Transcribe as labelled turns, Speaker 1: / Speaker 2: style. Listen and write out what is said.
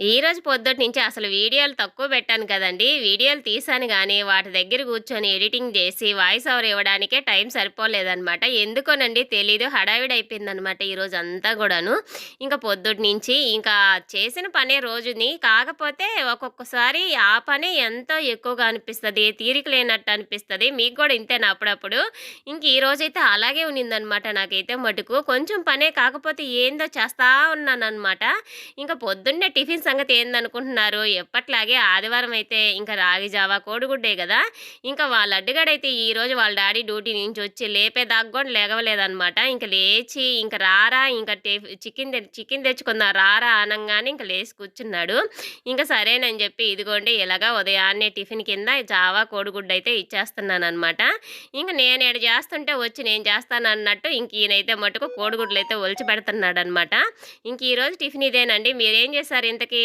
Speaker 1: ఈరోజు పొద్దుటినుంచి అసలు వీడియోలు తక్కువ పెట్టాను కదండీ! వీడియోలు తీశాను గానీ, వాటి దగ్గర కూర్చొని ఎడిటింగ్ జేసి, వాయిస్ ఓవర్ ఇవ్వడానికే టైం సరిపోలేదనమాట. ఎందుకోనండి తెలీదు. హడావిడయిపోయిందనమాట ఈరోజంతా గూడాను. ఇంక పొద్దుటినుంచి ఇంకా చేసిన పనే రోజుని, కాకపోతే ఒక్కొక్కసారి ఆ పనే ఎంతో ఎక్కువగా అనిపిస్తది. తీరిక లేనట్టు అనిపిస్తది. మీకు గూడా ఇంతేనా అప్పుడప్పుడు? ఇంక ఈరోజైతే అలాగే ఉన్నిందనమాట నాకైతే మటుకు. కొంచెం పనే కాకపోతే ఏందో చేస్తా ఉన్నాననమాట. ఇంక పొద్దున్నే టిఫిన్ సంగతి ఏందనుకుంటున్నారు? ఎప్పట్లాగే ఆదివారం అయితే ఇంక రాగి జావా, కోడిగుడ్డే గదా! ఇంక వాళ్ళ లడ్డుగాడైతే ఈరోజు వాళ్ళ డ్యాడీ డ్యూటీ నుంచొచ్చి లేపేదాకా గూడా లెగవలేదనమాట. ఇంక లేచి ఇంక రారా ఇంక చికెన్ తెచ్చుకుందాం రారా అనంగానే ఇంక లేసి కూర్చున్నాడు. ఇంక సరేనని జెప్పి ఇదిగోండి ఇలాగా ఉదయాన్నే టిఫిన్ కింద జావా, కోడిగుడ్డయితే ఇచ్చేస్తున్నాననమాట. ఇంక నేనీడ జేస్తుంటే వచ్చి నేను చేస్తానన్నట్టు ఇంక ఈయనైతే మటుకు కోడిగుడ్లయితే ఒలిచి పెడుతున్నాడనమాట. ఇంక ఈరోజు టిఫిన్ ఇదేనండి. మీరేం జేశారు ఇంతకీ?